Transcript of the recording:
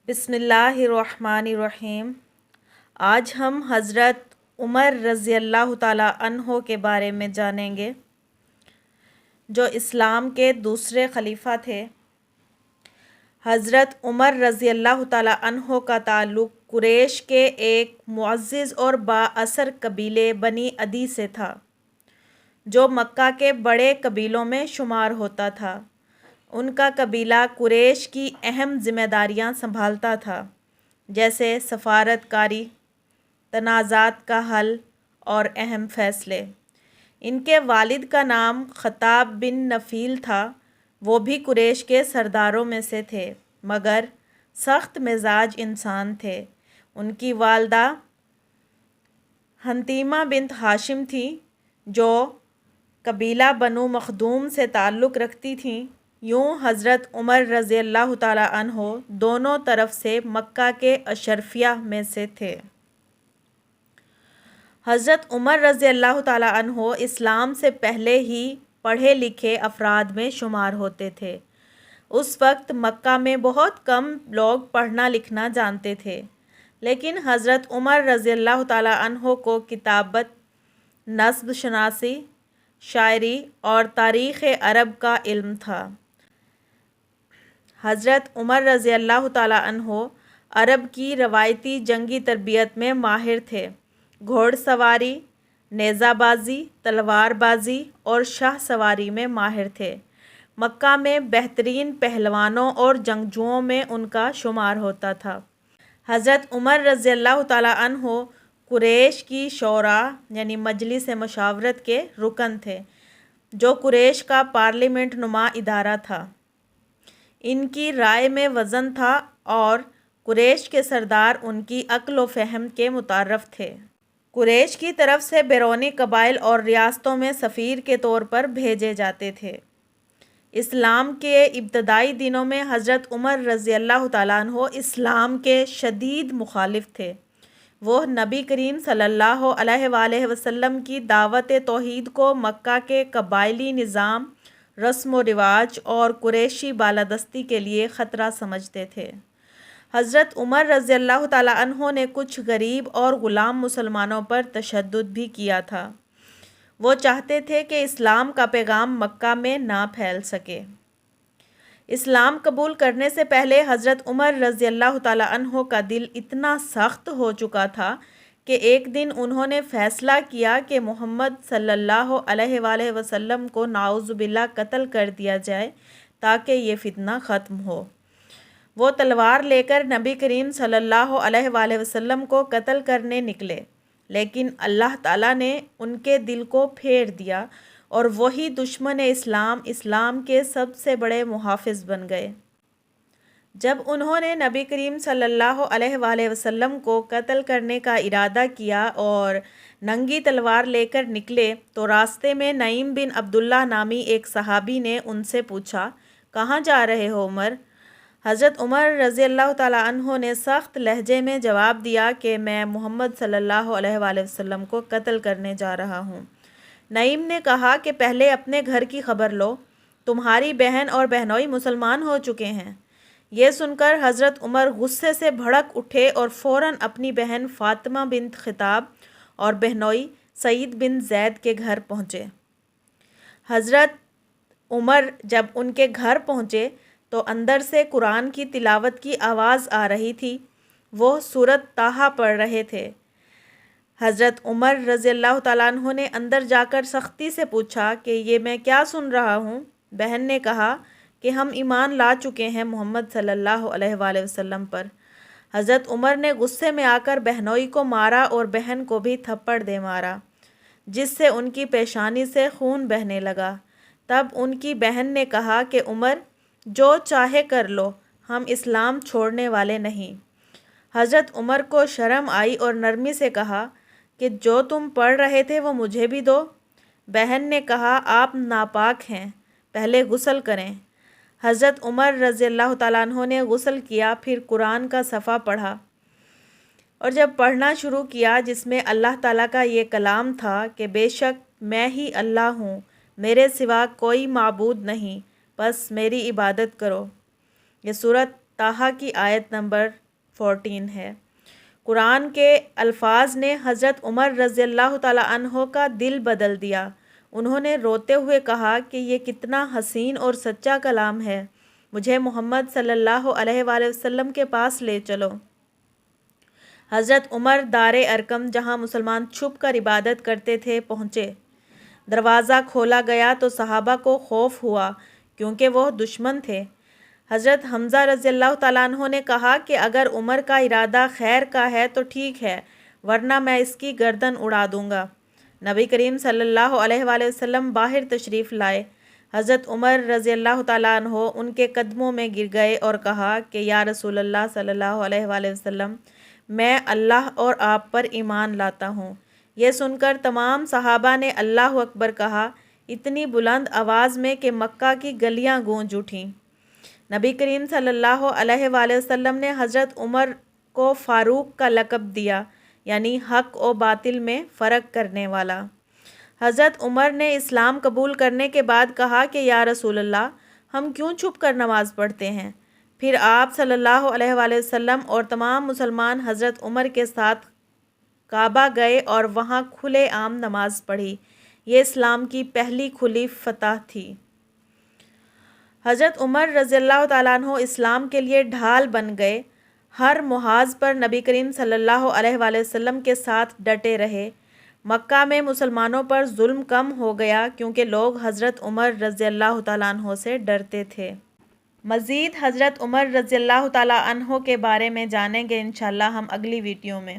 بسم اللہ الرحمن الرحیم۔ آج ہم حضرت عمر رضی اللہ تعالیٰ عنہ کے بارے میں جانیں گے، جو اسلام کے دوسرے خلیفہ تھے۔ حضرت عمر رضی اللہ تعالیٰ عنہ کا تعلق قریش کے ایک معزز اور با اثر قبیلے بنی عدی سے تھا، جو مکہ کے بڑے قبیلوں میں شمار ہوتا تھا۔ ان کا قبیلہ قریش کی اہم ذمہ داریاں سنبھالتا تھا، جیسے سفارت کاری، تنازعات کا حل اور اہم فیصلے۔ ان کے والد کا نام خطاب بن نفیل تھا، وہ بھی قریش کے سرداروں میں سے تھے، مگر سخت مزاج انسان تھے۔ ان کی والدہ حنتیمہ بنت ہاشم تھیں، جو قبیلہ بنو مخدوم سے تعلق رکھتی تھیں۔ یوں حضرت عمر رضی اللہ تعالیٰ عنہ دونوں طرف سے مکہ کے اشرفیہ میں سے تھے۔ حضرت عمر رضی اللہ تعالیٰ عنہ اسلام سے پہلے ہی پڑھے لکھے افراد میں شمار ہوتے تھے۔ اس وقت مکہ میں بہت کم لوگ پڑھنا لکھنا جانتے تھے، لیکن حضرت عمر رضی اللہ تعالیٰ عنہ کو کتابت، نسب شناسی، شاعری اور تاریخ عرب کا علم تھا۔ حضرت عمر رضی اللہ تعالیٰ عنہ عرب کی روایتی جنگی تربیت میں ماہر تھے۔ گھوڑ سواری، نیزہ بازی، تلوار بازی اور شاہ سواری میں ماہر تھے۔ مکہ میں بہترین پہلوانوں اور جنگجوؤں میں ان کا شمار ہوتا تھا۔ حضرت عمر رضی اللہ تعالیٰ عنہ قریش کی شورا یعنی مجلس مشاورت کے رکن تھے، جو قریش کا پارلیمنٹ نما ادارہ تھا۔ ان کی رائے میں وزن تھا اور قریش کے سردار ان کی عقل و فہم کے متعارف تھے۔ قریش کی طرف سے بیرونی قبائل اور ریاستوں میں سفیر کے طور پر بھیجے جاتے تھے۔ اسلام کے ابتدائی دنوں میں حضرت عمر رضی اللہ تعالیٰ عنہ اسلام کے شدید مخالف تھے۔ وہ نبی کریم صلی اللہ علیہ وآلہ وسلم کی دعوت توحید کو مکہ کے قبائلی نظام، رسم و رواج اور قریشی بالادستی کے لیے خطرہ سمجھتے تھے۔ حضرت عمر رضی اللہ تعالیٰ عنہ نے کچھ غریب اور غلام مسلمانوں پر تشدد بھی کیا تھا۔ وہ چاہتے تھے کہ اسلام کا پیغام مکہ میں نہ پھیل سکے۔ اسلام قبول کرنے سے پہلے حضرت عمر رضی اللہ تعالیٰ عنہ کا دل اتنا سخت ہو چکا تھا کہ ایک دن انہوں نے فیصلہ کیا کہ محمد صلی اللہ علیہ وآلہ وسلم کو نعوذ باللہ قتل کر دیا جائے تاکہ یہ فتنہ ختم ہو۔ وہ تلوار لے کر نبی کریم صلی اللہ علیہ وآلہ وسلم کو قتل کرنے نکلے، لیکن اللہ تعالیٰ نے ان کے دل کو پھیر دیا اور وہی دشمن اسلام کے سب سے بڑے محافظ بن گئے۔ جب انہوں نے نبی کریم صلی اللہ علیہ وآلہ وسلم کو قتل کرنے کا ارادہ کیا اور ننگی تلوار لے کر نکلے تو راستے میں نعیم بن عبداللہ نامی ایک صحابی نے ان سے پوچھا، کہاں جا رہے ہو عمر؟ حضرت عمر رضی اللہ تعالیٰ عنہ نے سخت لہجے میں جواب دیا کہ میں محمد صلی اللہ علیہ وآلہ وسلم کو قتل کرنے جا رہا ہوں۔ نعیم نے کہا کہ پہلے اپنے گھر کی خبر لو، تمہاری بہن اور بہنوئی مسلمان ہو چکے ہیں۔ یہ سن کر حضرت عمر غصے سے بھڑک اٹھے اور فوراً اپنی بہن فاطمہ بنت خطاب اور بہنوئی سعید بن زید کے گھر پہنچے۔ حضرت عمر جب ان کے گھر پہنچے تو اندر سے قرآن کی تلاوت کی آواز آ رہی تھی۔ وہ سورۃ طٰہٰ پڑھ رہے تھے۔ حضرت عمر رضی اللہ تعالیٰ عنہ نے اندر جا کر سختی سے پوچھا کہ یہ میں کیا سن رہا ہوں؟ بہن نے کہا کہ ہم ایمان لا چکے ہیں محمد صلی اللہ علیہ وآلہ وسلم پر۔ حضرت عمر نے غصے میں آ کر بہنوئی کو مارا اور بہن کو بھی تھپڑ دے مارا، جس سے ان کی پیشانی سے خون بہنے لگا۔ تب ان کی بہن نے کہا کہ عمر، جو چاہے کر لو، ہم اسلام چھوڑنے والے نہیں۔ حضرت عمر کو شرم آئی اور نرمی سے کہا کہ جو تم پڑھ رہے تھے وہ مجھے بھی دو۔ بہن نے کہا آپ ناپاک ہیں، پہلے غسل کریں۔ حضرت عمر رضی اللہ تعالیٰ عنہ نے غسل کیا، پھر قرآن کا صفحہ پڑھا اور جب پڑھنا شروع کیا جس میں اللہ تعالیٰ کا یہ کلام تھا کہ بے شک میں ہی اللہ ہوں، میرے سوا کوئی معبود نہیں، بس میری عبادت کرو۔ یہ سورۃ طٰہٰ کی آیت نمبر 14 ہے۔ قرآن کے الفاظ نے حضرت عمر رضی اللہ تعالیٰ عنہ کا دل بدل دیا۔ انہوں نے روتے ہوئے کہا کہ یہ کتنا حسین اور سچا کلام ہے، مجھے محمد صلی اللہ علیہ وآلہ وسلم کے پاس لے چلو۔ حضرت عمر دار ارقم، جہاں مسلمان چھپ کر عبادت کرتے تھے، پہنچے۔ دروازہ کھولا گیا تو صحابہ کو خوف ہوا کیونکہ وہ دشمن تھے۔ حضرت حمزہ رضی اللہ تعالیٰ عنہ نے کہا کہ اگر عمر کا ارادہ خیر کا ہے تو ٹھیک ہے، ورنہ میں اس کی گردن اڑا دوں گا۔ نبی کریم صلی اللہ علیہ وآلہ وسلم باہر تشریف لائے۔ حضرت عمر رضی اللہ تعالیٰ عنہ ان کے قدموں میں گر گئے اور کہا کہ یا رسول اللہ صلی اللہ علیہ وآلہ وسلم، میں اللہ اور آپ پر ایمان لاتا ہوں۔ یہ سن کر تمام صحابہ نے اللہ اکبر کہا، اتنی بلند آواز میں کہ مکہ کی گلیاں گونج اٹھیں۔ نبی کریم صلی اللہ علیہ وآلہ وسلم نے حضرت عمر کو فاروق کا لقب دیا، یعنی حق و باطل میں فرق کرنے والا۔ حضرت عمر نے اسلام قبول کرنے کے بعد کہا کہ یا رسول اللہ، ہم کیوں چھپ کر نماز پڑھتے ہیں؟ پھر آپ صلی اللہ علیہ وآلہ وسلم اور تمام مسلمان حضرت عمر کے ساتھ کعبہ گئے اور وہاں کھلے عام نماز پڑھی۔ یہ اسلام کی پہلی کھلی فتح تھی۔ حضرت عمر رضی اللہ تعالیٰ عنہ اسلام کے لیے ڈھال بن گئے۔ ہر محاذ پر نبی کریم صلی اللہ علیہ وآلہ وسلم کے ساتھ ڈٹے رہے۔ مکہ میں مسلمانوں پر ظلم کم ہو گیا کیونکہ لوگ حضرت عمر رضی اللہ تعالیٰ عنہ سے ڈرتے تھے۔ مزید حضرت عمر رضی اللہ تعالیٰ عنہ کے بارے میں جانیں گے انشاءاللہ ہم اگلی ویڈیو میں۔